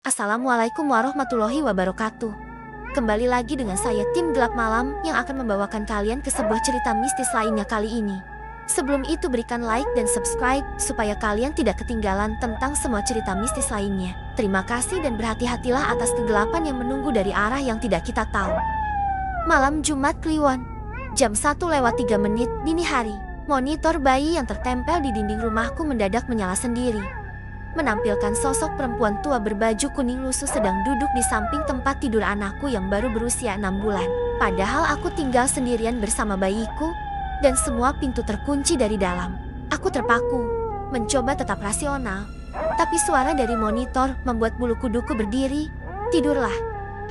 Assalamualaikum warahmatullahi wabarakatuh. Kembali lagi dengan saya tim Gelap Malam yang akan membawakan kalian ke sebuah cerita mistis lainnya kali ini. Sebelum itu berikan like dan subscribe supaya kalian tidak ketinggalan tentang semua cerita mistis lainnya. Terima kasih dan berhati-hatilah atas kegelapan yang menunggu dari arah yang tidak kita tahu. Malam Jumat Kliwon, jam 1:03 dini hari. Monitor bayi yang tertempel di dinding rumahku mendadak menyala sendiri, menampilkan sosok perempuan tua berbaju kuning lusuh sedang duduk di samping tempat tidur anakku yang baru berusia 6 bulan. Padahal aku tinggal sendirian bersama bayiku dan semua pintu terkunci dari dalam. Aku terpaku, mencoba tetap rasional, tapi suara dari monitor membuat bulu kuduku berdiri. Tidurlah,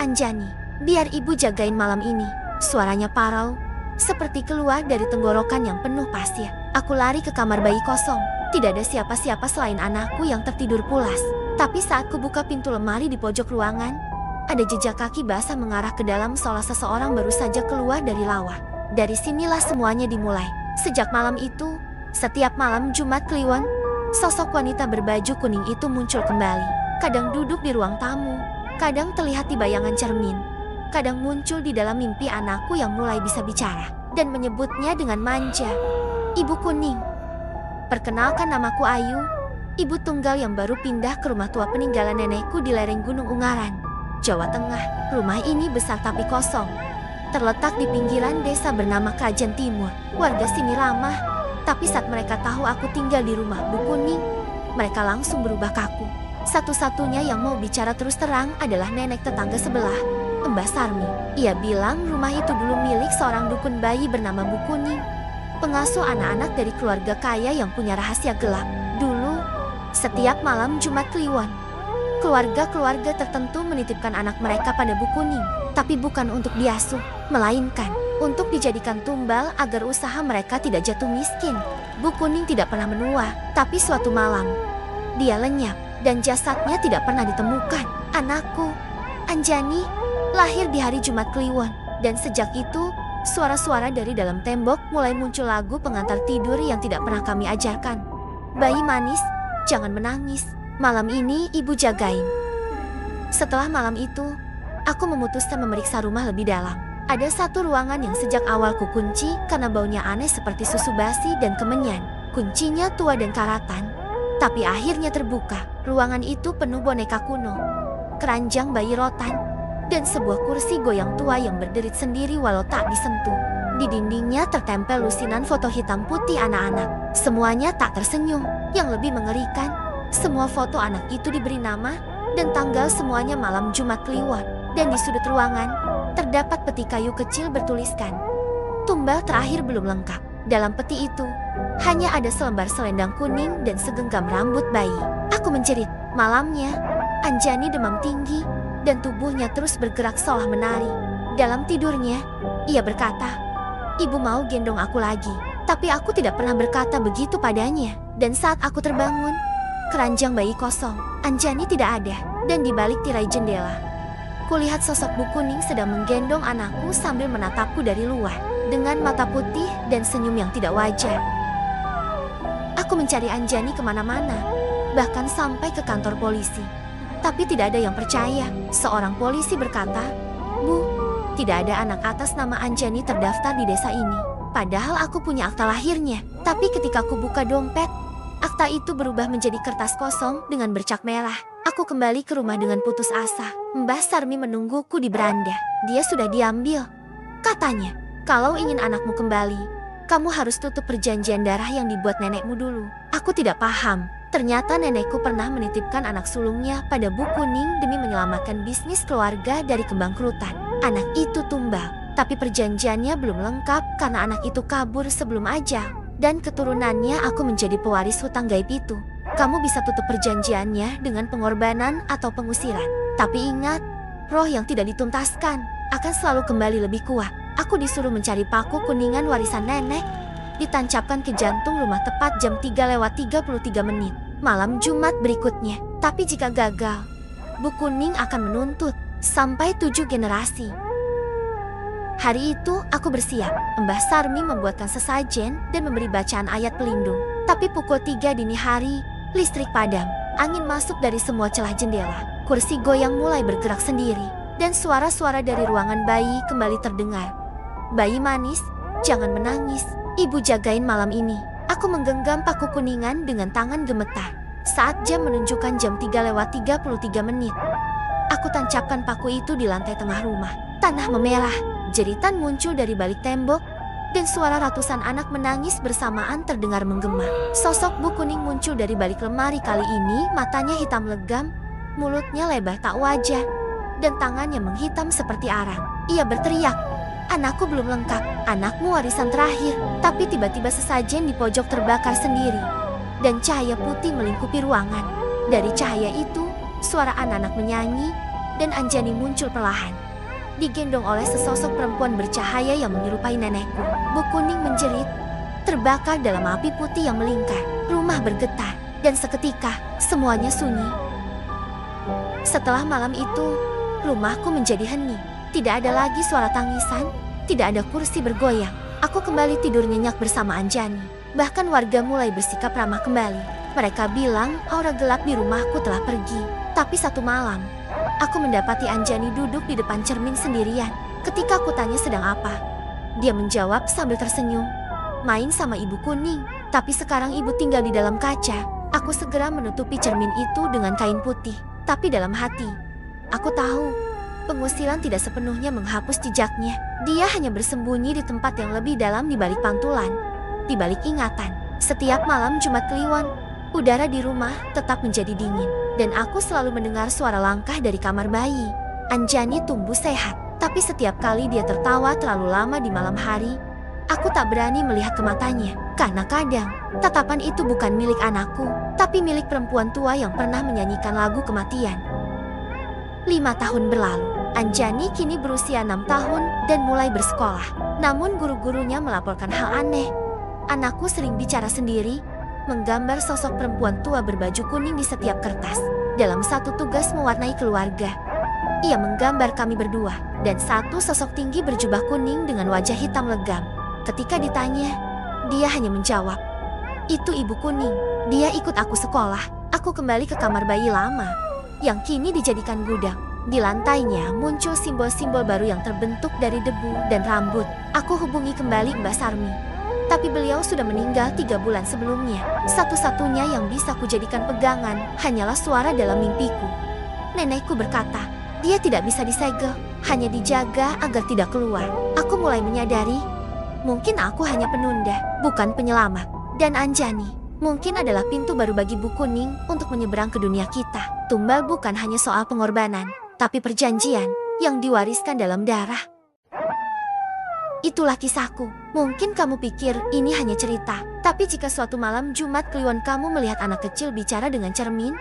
Anjani, biar ibu jagain malam ini. Suaranya parau, seperti keluar dari tenggorokan yang penuh pasir. Aku lari ke kamar bayi kosong. Tidak ada siapa-siapa selain anakku yang tertidur pulas. Tapi saat kubuka pintu lemari di pojok ruangan, ada jejak kaki basah mengarah ke dalam seolah seseorang baru saja keluar dari lawa. Dari sinilah semuanya dimulai. Sejak malam itu, setiap malam Jumat Kliwon, sosok wanita berbaju kuning itu muncul kembali. Kadang duduk di ruang tamu, kadang terlihat di bayangan cermin, kadang muncul di dalam mimpi anakku yang mulai bisa bicara dan menyebutnya dengan manja, Ibu Kuning. Perkenalkan, namaku Ayu, ibu tunggal yang baru pindah ke rumah tua peninggalan nenekku di lereng Gunung Ungaran, Jawa Tengah. Rumah ini besar tapi kosong, terletak di pinggiran desa bernama Krajan Timur. Warga sini ramah, tapi saat mereka tahu aku tinggal di rumah Bu Kuning, mereka langsung berubah kaku. Satu-satunya yang mau bicara terus terang adalah nenek tetangga sebelah, Mbah Sarmi. Ia bilang rumah itu dulu milik seorang dukun bayi bernama Bu Kuning, pengasuh anak-anak dari keluarga kaya yang punya rahasia gelap. Dulu, setiap malam Jumat Kliwon, keluarga-keluarga tertentu menitipkan anak mereka pada Bu Kuning, tapi bukan untuk diasuh, melainkan untuk dijadikan tumbal agar usaha mereka tidak jatuh miskin. Bu Kuning tidak pernah menua, tapi suatu malam dia lenyap dan jasadnya tidak pernah ditemukan. Anakku, Anjani, lahir di hari Jumat Kliwon, dan sejak itu suara-suara dari dalam tembok mulai muncul lagu pengantar tidur yang tidak pernah kami ajarkan. Bayi manis, jangan menangis. Malam ini ibu jagain. Setelah malam itu, aku memutuskan memeriksa rumah lebih dalam. Ada satu ruangan yang sejak awal ku kunci karena baunya aneh seperti susu basi dan kemenyan. Kuncinya tua dan karatan, tapi akhirnya terbuka. Ruangan itu penuh boneka kuno, keranjang bayi rotan, dan sebuah kursi goyang tua yang berderit sendiri walau tak disentuh. Di dindingnya tertempel lusinan foto hitam putih anak-anak. Semuanya tak tersenyum. Yang lebih mengerikan, semua foto anak itu diberi nama dan tanggal, semuanya malam Jumat Kliwon. Dan di sudut ruangan, terdapat peti kayu kecil bertuliskan, tumbal terakhir belum lengkap. Dalam peti itu, hanya ada selembar selendang kuning dan segenggam rambut bayi. Aku menjerit. Malamnya, Anjani demam tinggi dan tubuhnya terus bergerak seolah menari. Dalam tidurnya, ia berkata, ibu mau gendong aku lagi. Tapi aku tidak pernah berkata begitu padanya. Dan saat aku terbangun, keranjang bayi kosong, Anjani tidak ada. Dan di balik tirai jendela, kulihat sosok Bu Kuning sedang menggendong anakku sambil menatapku dari luar, dengan mata putih dan senyum yang tidak wajar. Aku mencari Anjani kemana-mana, bahkan sampai ke kantor polisi. Tapi tidak ada yang percaya. Seorang polisi berkata, Bu, tidak ada anak atas nama Anjani terdaftar di desa ini. Padahal aku punya akta lahirnya. Tapi ketika aku buka dompet, akta itu berubah menjadi kertas kosong dengan bercak merah. Aku kembali ke rumah dengan putus asa. Mbah Sarmi menungguku di beranda. Dia sudah diambil. Katanya, kalau ingin anakmu kembali, kamu harus tutup perjanjian darah yang dibuat nenekmu dulu. Aku tidak paham. Ternyata nenekku pernah menitipkan anak sulungnya pada Bu Kuning demi menyelamatkan bisnis keluarga dari kebangkrutan. Anak itu tumbal, tapi perjanjiannya belum lengkap karena anak itu kabur sebelum ajal. Dan keturunannya aku menjadi pewaris hutang gaib itu. Kamu bisa tutup perjanjiannya dengan pengorbanan atau pengusiran. Tapi ingat, roh yang tidak dituntaskan akan selalu kembali lebih kuat. Aku disuruh mencari paku kuningan warisan nenek, ditancapkan ke jantung rumah tepat jam 3:33 malam Jumat berikutnya. Tapi jika gagal, Bu Kuning akan menuntut sampai 7 generasi. Hari itu aku bersiap. Mbah Sarmi membuatkan sesajen dan memberi bacaan ayat pelindung. Tapi pukul 3 dini hari, listrik padam. Angin masuk dari semua celah jendela. kursi goyang mulai bergerak sendiri, dan suara-suara dari ruangan bayi kembali terdengar. "Bayi manis, jangan menangis. Ibu jagain malam ini." Aku menggenggam paku kuningan dengan tangan gemetar. Saat jam menunjukkan jam 3:33 menit. Aku tancapkan paku itu di lantai tengah rumah. Tanah memerah, jeritan muncul dari balik tembok, dan suara ratusan anak menangis bersamaan terdengar menggema. Sosok Bu Kuning muncul dari balik lemari kali ini, matanya hitam legam, mulutnya lebar tak wajar, dan tangannya menghitam seperti arang. Ia berteriak, "Anakku belum lengkap, anakmu warisan terakhir." Tapi tiba-tiba sesajen di pojok terbakar sendiri, dan cahaya putih melingkupi ruangan. Dari cahaya itu, suara anak-anak menyanyi, dan Anjani muncul perlahan, digendong oleh sesosok perempuan bercahaya yang menyerupai nenekku. Bu Kuning menjerit, terbakar dalam api putih yang melingkar. Rumah bergetar, dan seketika semuanya sunyi. Setelah malam itu, rumahku menjadi hening. Tidak ada lagi suara tangisan, tidak ada kursi bergoyang. Aku kembali tidur nyenyak bersama Anjani. Bahkan warga mulai bersikap ramah kembali. Mereka bilang aura gelap di rumahku telah pergi. Tapi satu malam, aku mendapati Anjani duduk di depan cermin sendirian. Ketika aku tanya sedang apa, dia menjawab sambil tersenyum, "Main sama Ibu Kuning, tapi sekarang ibu tinggal di dalam kaca." Aku segera menutupi cermin itu dengan kain putih. Tapi dalam hati, aku tahu pengusilan tidak sepenuhnya menghapus jejaknya. Dia hanya bersembunyi di tempat yang lebih dalam di balik pantulan, di balik ingatan. Setiap malam Jumat Kliwon, udara di rumah tetap menjadi dingin, dan aku selalu mendengar suara langkah dari kamar bayi. Anjani tumbuh sehat, tapi setiap kali dia tertawa terlalu lama di malam hari, aku tak berani melihat ke matanya, karena kadang tatapan itu bukan milik anakku, tapi milik perempuan tua yang pernah menyanyikan lagu kematian. 5 tahun berlalu, Anjani kini berusia 6 tahun dan mulai bersekolah. Namun guru-gurunya melaporkan hal aneh. Anakku sering bicara sendiri, menggambar sosok perempuan tua berbaju kuning di setiap kertas. Dalam satu tugas mewarnai keluarga, ia menggambar kami berdua, dan satu sosok tinggi berjubah kuning dengan wajah hitam legam. Ketika ditanya, dia hanya menjawab, "Itu Ibu Kuning." Dia ikut aku sekolah. Aku kembali ke kamar bayi lama, yang kini dijadikan gudang. Di lantainya muncul simbol-simbol baru yang terbentuk dari debu dan rambut. Aku hubungi kembali Mbak Sarmi, tapi beliau sudah meninggal 3 bulan sebelumnya. Satu-satunya yang bisa kujadikan pegangan hanyalah suara dalam mimpiku. Nenekku berkata, dia tidak bisa disegel, hanya dijaga agar tidak keluar. Aku mulai menyadari, mungkin aku hanya penunda, bukan penyelamat. Dan Anjani mungkin adalah pintu baru bagi Bu Kuning untuk menyeberang ke dunia kita. Tumbal bukan hanya soal pengorbanan, tapi perjanjian yang diwariskan dalam darah. Itulah kisahku. Mungkin kamu pikir ini hanya cerita, tapi jika suatu malam Jumat Kliwon kamu melihat anak kecil bicara dengan cermin,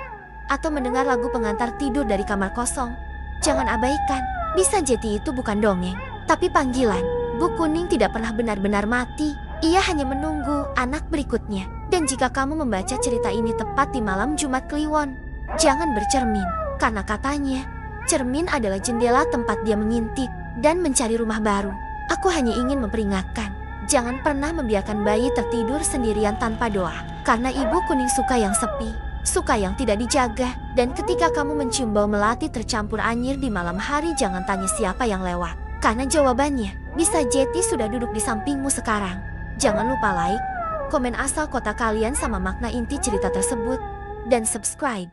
atau mendengar lagu pengantar tidur dari kamar kosong, jangan abaikan. Bisa jadi itu bukan dongeng, tapi panggilan. Bu Kuning tidak pernah benar-benar mati. Ia hanya menunggu anak berikutnya. Dan jika kamu membaca cerita ini tepat di malam Jumat Kliwon, jangan bercermin, karena katanya cermin adalah jendela tempat dia mengintip dan mencari rumah baru. Aku hanya ingin memperingatkan, jangan pernah membiarkan bayi tertidur sendirian tanpa doa, karena Ibu Kuning suka yang sepi, suka yang tidak dijaga. Dan ketika kamu mencium bau melati tercampur anyir di malam hari, jangan tanya siapa yang lewat, karena jawabannya bisa jadi sudah duduk di sampingmu sekarang. Jangan lupa like, komen asal kota kalian sama makna inti cerita tersebut, dan subscribe.